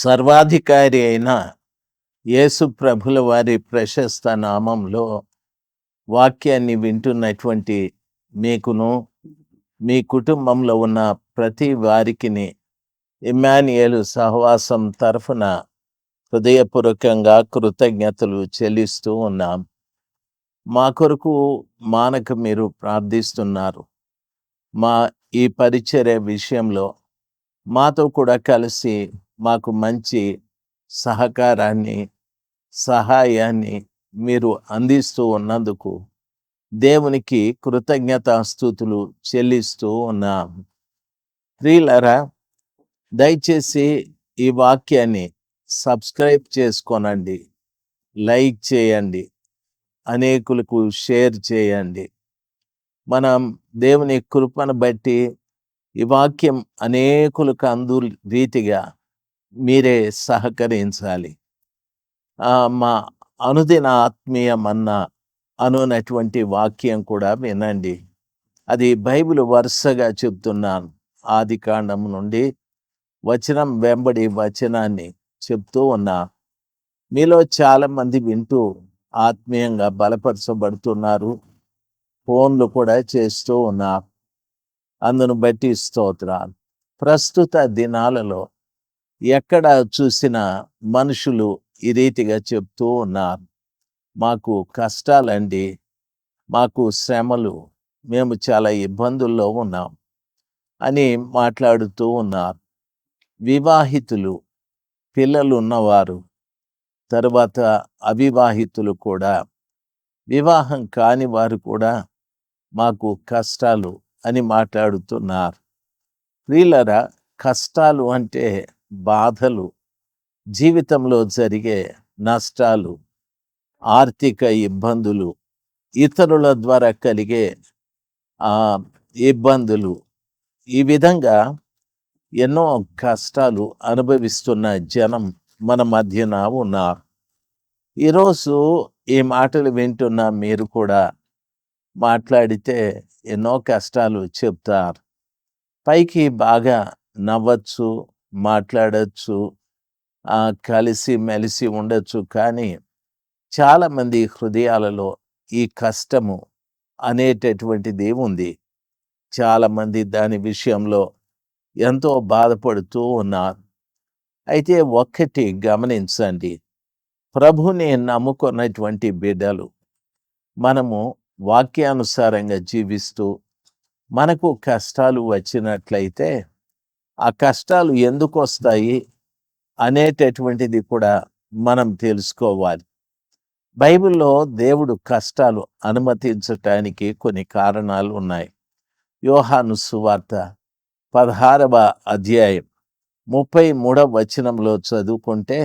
సర్వాధికారి అయిన యేసు ప్రభుల వారి ప్రశస్త నామంలో వాక్యాన్ని వింటున్నటువంటి మీకును మీ కుటుంబంలో ఉన్న ప్రతి వారికిని ఇమ్మానుయేలు సహవాసం తరఫున హృదయపూర్వకంగా కృతజ్ఞతలు చెల్లిస్తూ ఉన్నాం. మా కొరకు మానక మీరు ప్రార్థిస్తున్నారు. మా ఈ పరిచర్య విషయంలో మాతో కూడా కలిసి మాకు మంచి సహకారాన్ని, సహాయాన్ని మీరు అందిస్తూ ఉన్నందుకు దేవునికి కృతజ్ఞతాస్తుతులు చెల్లిస్తూ ఉన్నాం. ప్రియులారా, దయచేసి ఈ వాక్యాన్ని సబ్స్క్రైబ్ చేసుకోనండి, లైక్ చేయండి, అనేకులకు షేర్ చేయండి. మనం దేవుని కృపను బట్టి ఈ వాక్యం అనేకులకు అందు రీతిగా మీరే సహకరించాలి. మా అనుదిన ఆత్మీయ మన్నా అనునటువంటి వాక్యం కూడా వినండి. అది బైబిల్ వరుసగా చెప్తున్నాను. ఆదికాండం నుండి వచనం వెంబడి వచనాన్ని చెప్తూ ఉన్నా. మీలో చాలామంది వింటూ ఆత్మీయంగా బలపరచబడుతున్నారు. ఫోన్లు కూడా చేస్తూ ఉన్నారు. అందును బట్టి స్తోత్రాలు. ప్రస్తుత దినాలలో ఎక్కడ చూసినా మనుషులు ఈ రీతిగా చెప్తూ ఉన్నారు, మాకు కష్టాలండి, మాకు శ్రమలు, మేము చాలా ఇబ్బందుల్లో ఉన్నాం అని మాట్లాడుతూ ఉన్నారు. వివాహితులు, పిల్లలు ఉన్నవారు, తరువాత అవివాహితులు కూడా, వివాహం కాని వారు కూడా మాకు కష్టాలు అని మాట్లాడుతున్నారు. ప్రియులారా, కష్టాలు అంటే బాధలు, జీవితంలో జరిగే నష్టాలు, ఆర్థిక ఇబ్బందులు, ఇతరుల ద్వారా కలిగే ఇబ్బందులు, ఈ విధంగా ఎన్నో కష్టాలు అనుభవిస్తున్న జనం మన మధ్యన ఉన్నారు. ఈరోజు ఈ మాటలు వింటున్న మీరు కూడా మాట్లాడితే ఎన్నో కష్టాలు చెప్తారు. పైకి బాగా నవ్వచ్చు, మాట్లాడచ్చు, కలిసి మెలిసి ఉండొచ్చు, కానీ చాలామంది హృదయాలలో ఈ కష్టము అనేటటువంటిది ఉంది. చాలామంది దాని విషయంలో ఎంతో బాధపడుతూ ఉన్నారు. అయితే ఒక్కటి గమనించండి, ప్రభుని నమ్ముకున్నటువంటి బిడ్డలు మనము వాక్యానుసారంగా జీవిస్తూ మనకు కష్టాలు వచ్చినట్లయితే ఆ కష్టాలు ఎందుకు వస్తాయి అనేటటువంటిది కూడా మనం తెలుసుకోవాలి. బైబిల్లో దేవుడు కష్టాలు అనుమతించటానికి కొన్ని కారణాలు ఉన్నాయి. యోహాను సువార్త 16వ అధ్యాయం 33వ వచనంలో చదువుకుంటే,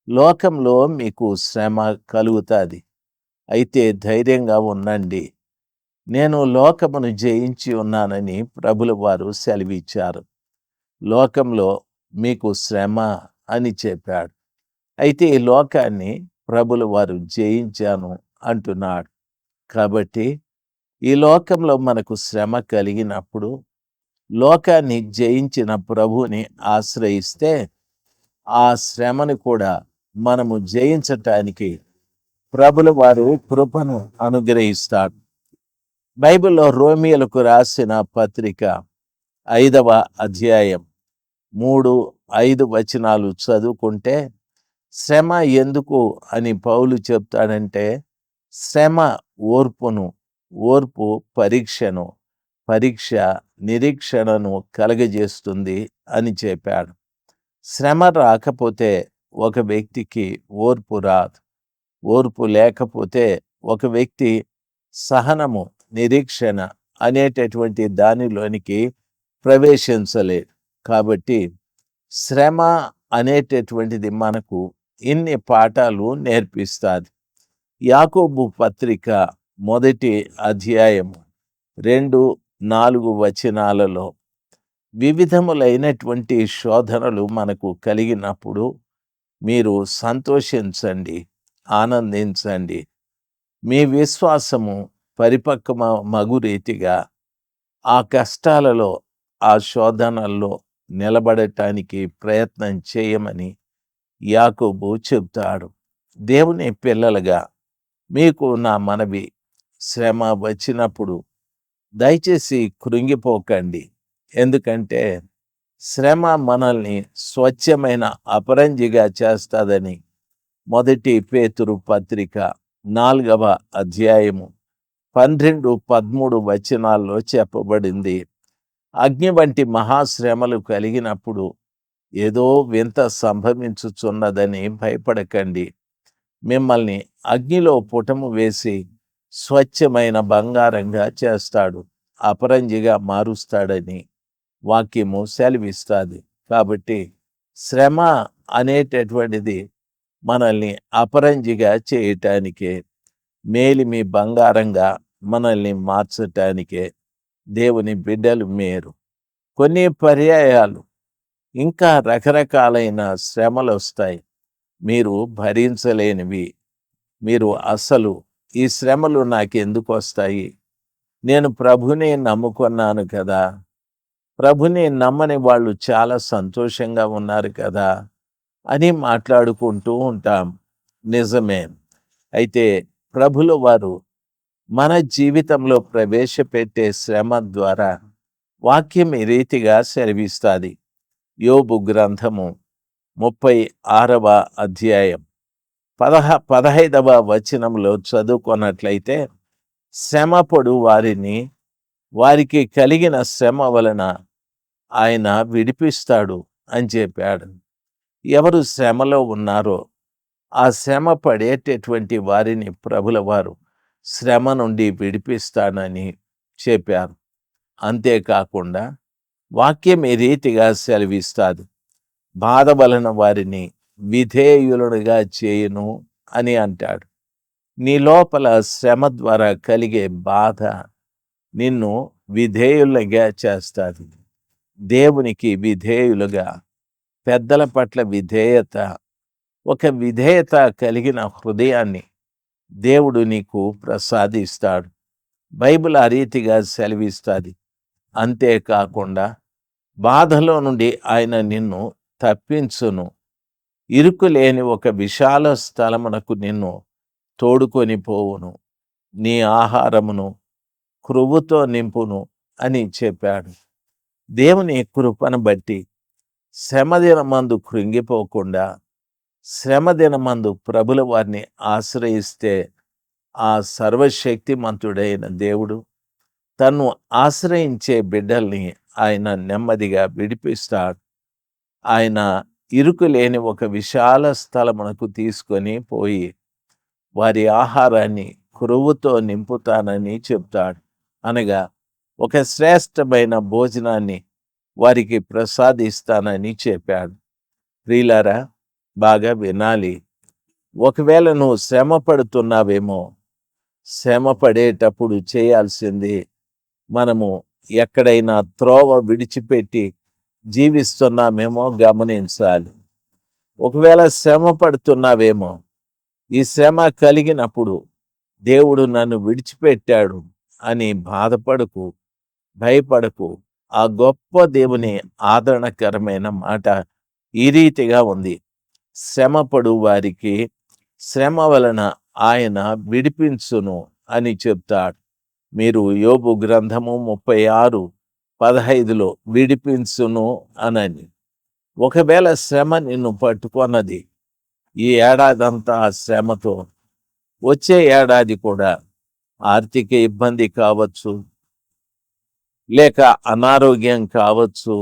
లోకంలో మీకు శ్రమ కలుగుతుంది, అయితే ధైర్యంగా ఉండండి, నేను లోకమును జయించి ఉన్నానని ప్రభుల వారు సెలవిచ్చారు. లోకంలో మీకు శ్రమ అని చెప్పాడు. అయితే ఈ లోకాన్ని ప్రభుల వారు జయించాను అంటున్నాడు. కాబట్టి ఈ లోకంలో మనకు శ్రమ కలిగినప్పుడు లోకాన్ని జయించిన ప్రభువుని ఆశ్రయిస్తే ఆ శ్రమను కూడా మనము జయించటానికి ప్రభుల వారు కృపను అనుగ్రహిస్తాడు. బైబిల్లో రోమియోలకు రాసిన పత్రిక 5వ అధ్యాయం 3-5 వచనాలు చదువుకుంటే, శ్రమ ఎందుకు అని పౌలు చెప్తాడంటే, శ్రమ ఓర్పును, ఓర్పు పరీక్షను, పరీక్ష నిరీక్షణను కలగజేస్తుంది అని చెప్పాడు. శ్రమ రాకపోతే ఒక వ్యక్తికి ఓర్పు రాదు. ఓర్పు లేకపోతే ఒక వ్యక్తి సహనము, నిరీక్షణ అనేటటువంటి దానిలోనికి ప్రవేశించలేడు. కాబట్టి శ్రమ అనేటటువంటిది మనకు ఇన్ని పాఠాలు నేర్పిస్తుంది. యాకోబు పత్రిక 1వ అధ్యాయం 2-4 వచనాలలో వివిధములైనటువంటి శోధనలు మనకు కలిగినప్పుడు మీరు సంతోషించండి, ఆనందించండి. మీ విశ్వాసము పరిపక్వ మగు రీతిగా ఆ కష్టాలలో, ఆ శోధనల్లో నిలబడటానికి ప్రయత్నం చేయమని యాకోబు చెప్తాడు. దేవుని పిల్లలుగా మీకు నా మనవి, శ్రమ వచ్చినప్పుడు దయచేసి కృంగిపోకండి. ఎందుకంటే శ్రమ మనల్ని స్వచ్ఛమైన అపరంజిగా చేస్తాదని 1 పేతురు పత్రిక 4వ అధ్యాయము 12, 13 వచనాల్లో చెప్పబడింది. అగ్ని వంటి మహాశ్రమలు కలిగినప్పుడు ఏదో వింత సంభవించుచున్నదని భయపడకండి. మిమ్మల్ని అగ్నిలో పుటము వేసి స్వచ్ఛమైన బంగారంగా చేస్తాడు, అపరంజిగా మారుస్తాడని వాక్యము సెలవిస్తుంది. కాబట్టి శ్రమ అనేటటువంటిది మనల్ని అపరంజిగా చేయటానికే, మేలిమి బంగారంగా మనల్ని మార్చటానికే దేవుని బిడ్డలు మేరు. కొన్ని పర్యాయాలు ఇంకా రకరకాలైన శ్రమలు వస్తాయి, మీరు భరించలేనివి. మీరు అసలు ఈ శ్రమలు నాకెందుకు వస్తాయి, నేను ప్రభుని నమ్ముకున్నాను కదా, ప్రభుని నమ్మని వాళ్ళు చాలా సంతోషంగా ఉన్నారు కదా అని మాట్లాడుకుంటూ ఉంటాం. నిజమే. అయితే ప్రభుల వారు మన జీవితంలో ప్రవేశపెట్టే శ్రమ ద్వారా వాక్యం ఈ రీతిగా సెలవిస్తుంది. యోబు గ్రంథము 36వ అధ్యాయం 15వ వచనంలో చదువుకున్నట్లయితే, శ్రమపడు వారిని వారికి కలిగిన శ్రమ వలన ఆయన విడిపిస్తాడు అని చెప్పాడు. ఎవరు శ్రమలో ఉన్నారో ఆ శ్రమ పడేటటువంటి వారిని ప్రభుల వారు శ్రమ నుండి విడిపిస్తాడని చెప్పారు. అంతేకాకుండా వాక్యం ఈ రీతిగా సెలవిస్తాది, బాధ వలన వారిని విధేయులుగా చేయును అని అంటాడు. నీ లోపల శ్రమ ద్వారా కలిగే బాధ నిన్ను విధేయులుగా చేస్తుంది. దేవునికి విధేయులుగా, పెద్దల పట్ల విధేయత, ఒక విధేయత కలిగిన హృదయాన్ని దేవుడు నీకు ప్రసాదిస్తాడు. బైబిల్ ఆ రీతిగా సెలవిస్తుంది. అంతేకాకుండా బాధలో నుండి ఆయన నిన్ను తప్పించును, ఇరుకు లేని ఒక విశాల స్థలమునకు నిన్ను తోడుకొని పోవును, నీ ఆహారమును కృవుతో నింపును అని చెప్పాడు. దేవుని కృపను బట్టి శ్రమదినమందు కృంగిపోకుండా, శ్రమదినమందు ప్రభుల వారిని ఆశ్రయిస్తే ఆ సర్వశక్తిమంతుడైన దేవుడు తన్ను ఆశ్రయించే బిడ్డల్ని ఆయన నెమ్మదిగా విడిపిస్తాడు. ఆయన ఇరుకు లేని ఒక విశాల స్థలమునకు తీసుకొని పోయి వారి ఆహారాన్ని కృవుతో నింపుతానని చెప్తాడు. అనగా ఒక శ్రేష్టమైన భోజనాన్ని వారికి ప్రసాదిస్తానని చెప్పాడు. ప్రియులారా, బాగా వినాలి. ఒకవేళ నువ్వు శ్రమ పడుతున్నావేమో, శ్రమ పడేటప్పుడు చేయాల్సింది మనము ఎక్కడైనా త్రోవ విడిచిపెట్టి జీవిస్తున్నామేమో గమనించాలి. ఒకవేళ శ్రమ పడుతున్నావేమో, ఈ శ్రమ కలిగినప్పుడు దేవుడు నన్ను విడిచిపెట్టాడు అని బాధపడకు, భయపడకు. ఆ గొప్ప దేవుని ఆదరణకరమైన మాట ఈ రీతిగా ఉంది, శ్రమపడు వారికి శ్రమ వలన ఆయన విడిపించును అని చెప్తాడు. మీరు యోబు గ్రంథము 36:15లో విడిపించును అనని. ఒకవేళ శ్రమ నిన్ను పట్టుకున్నది, ఈ ఏడాదంతా ఆ శ్రమతో, వచ్చే ఏడాది కూడా ఆర్థిక ఇబ్బంది కావచ్చు, లేక అనారోగ్యం కావచ్చు,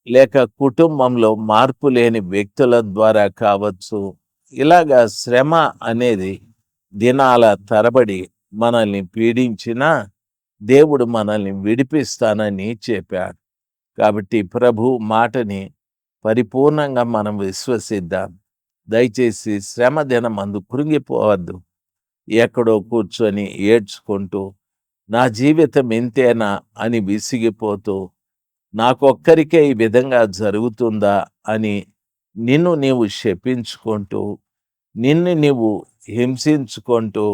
లేక కుటుంబంలో మార్పు లేని వ్యక్తుల ద్వారా కావచ్చు, ఇలాగా శ్రమ అనేది దినాల తరబడి మనల్ని పీడించినా దేవుడు మనల్ని విడిపిస్తానని చెప్పాడు. కాబట్టి ప్రభు మాటని పరిపూర్ణంగా మనం విశ్వసిద్దాం. దయచేసి శ్రమ దినమందు కృంగిపోవద్దు. ఎక్కడో కూర్చొని ఏడ్చుకుంటూ నా జీవితం ఇంతేనా అని విసిగిపోతూ, నాకొక్కరికే ఈ విధంగా జరుగుతుందా అని నిన్ను నీవు శపించుకుంటూ, నిన్ను నీవు హింసించుకుంటూ,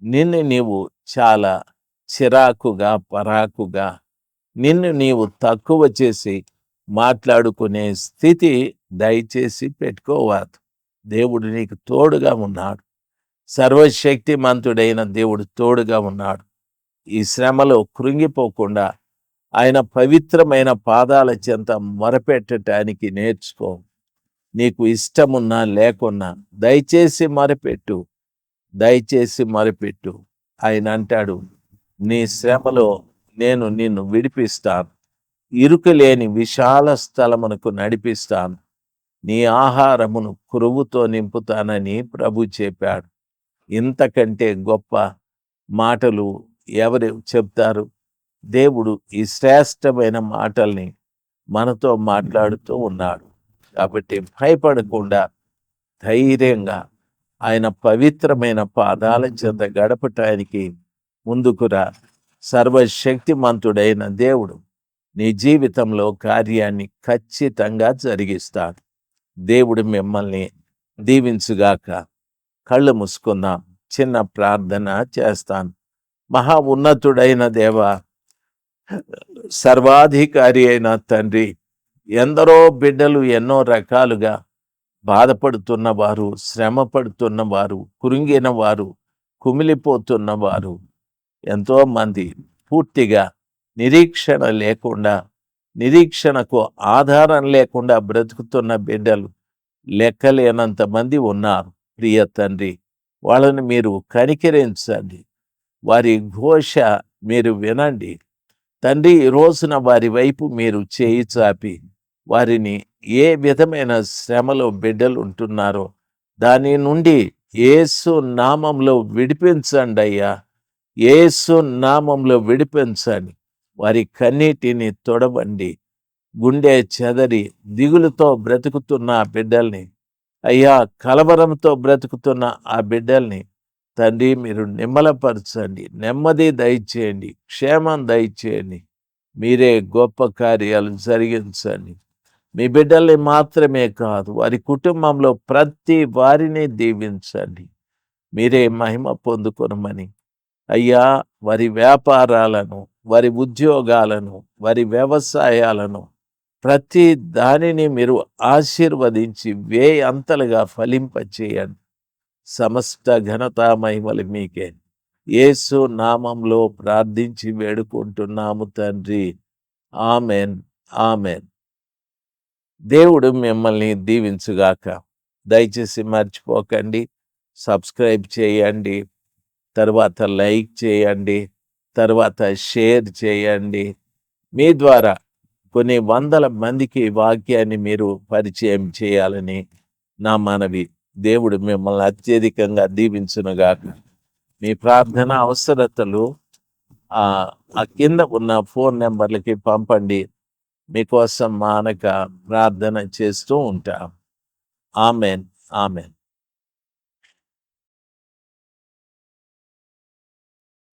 నిన్ను నీవు చాలా చిరాకుగా, పరాకుగా, నిన్ను నీవు తక్కువ చేసి మాట్లాడుకునే స్థితి దయచేసి పెట్టుకోవద్దు. దేవుడు నీకు తోడుగా ఉన్నాడు. సర్వశక్తిమంతుడైన దేవుడు తోడుగా ఉన్నాడు. ఈ శ్రమలో కృంగిపోకుండా ఆయన పవిత్రమైన పాదాల చెంత మొరపెట్టడానికి నేర్చుకో. నీకు ఇష్టమున్నా లేకున్నా దయచేసి మొరపెట్టు, దయచేసి మొరపెట్టు. ఆయన అంటాడు, నీ శ్రమలో నేను నిన్ను విడిపిస్తాను, ఇరుకు లేని విశాల స్థలమునకు నడిపిస్తాను, నీ ఆహారమును కురువుతో నింపుతానని ప్రభు చెప్పాడు. ఇంతకంటే గొప్ప మాటలు ఎవరు చెప్తారు? దేవుడు ఈ శ్రేష్టమైన మాటల్ని మనతో మాట్లాడుతూ ఉన్నాడు. కాబట్టి భయపడకుండా ధైర్యంగా ఆయన పవిత్రమైన పాదాల చెంత గడపటానికి ముందుకురా. సర్వశక్తిమంతుడైన దేవుడు నీ జీవితంలో కార్యాన్ని ఖచ్చితంగా జరిగిస్తాడు. దేవుడు మిమ్మల్ని దీవించుగాక. కళ్ళు మూసుకుందాం, చిన్న ప్రార్థన చేస్తాను. మహా ఉన్నతుడైన దేవ, సర్వాధికారి అయిన తండ్రి, ఎందరో బిడ్డలు ఎన్నో రకాలుగా బాధపడుతున్న వారు, శ్రమ పడుతున్న వారు, కురింగిన వారు, కుమిలిపోతున్న వారు ఎంతోమంది పూర్తిగా నిరీక్షణ లేకుండా, నిరీక్షణకు ఆధారం లేకుండా బ్రతుకుతున్న బిడ్డలు లెక్కలేనంత మంది ఉన్నారు. ప్రియ తండ్రి, వాళ్ళని మీరు కనికరించండి, వారి ఘోష మీరు వినండి తండ్రి. ఈ రోజున వారి వైపు మీరు చేయి చాపి వారిని ఏ విధమైన శ్రమలో బిడ్డలు ఉంటున్నారో దాని నుండి యేసు నామంలో విడిపించండి అయ్యా, యేసు నామంలో విడిపించండి. వారి కన్నీటిని తొడవండి. గుండె చెదరి దిగులుతో బ్రతుకుతున్న ఆ బిడ్డల్ని అయ్యా, కలవరంతో బ్రతుకుతున్న ఆ బిడ్డల్ని తండ్రి మీరు నిమ్మలపరచండి, నెమ్మది దయచేయండి, క్షేమం దయచేయండి. మీరే గొప్ప కార్యాలు జరిగించండి. మీ బిడ్డల్ని మాత్రమే కాదు, వారి కుటుంబంలో ప్రతి వారిని దీవించండి. మీరే మహిమ పొందుకొనమని అయ్యా, వారి వ్యాపారాలను, వారి ఉద్యోగాలను, వారి వ్యవసాయాలను ప్రతి దానిని మీరు ఆశీర్వదించి అంతలుగా ఫలింపచేయండి. సమస్త ఘనత మహిమలు మీకే. యేసు నామంలో ప్రార్థించి వేడుకుంటున్నాము తండ్రి. Amen, amen. దేవుడు మిమ్మల్ని దీవించుగాక. దయచేసి మర్చిపోకండి, సబ్స్క్రైబ్ చేయండి, తర్వాత లైక్ చేయండి, తర్వాత షేర్ చేయండి. మీ ద్వారా కొన్ని వందల మందికి వాక్యాన్ని మీరు పరిచయం చేయాలని నా మనవి. దేవుడు మిమ్మల్ని అత్యధికంగా దీవించునుగాక. మీ ప్రార్థన అవసరతలు ఆ కింద ఉన్న ఫోన్ నెంబర్లకి పంపండి. మీకోసం మానక ప్రార్థన చేస్తూ ఉంటాం. Amen, amen.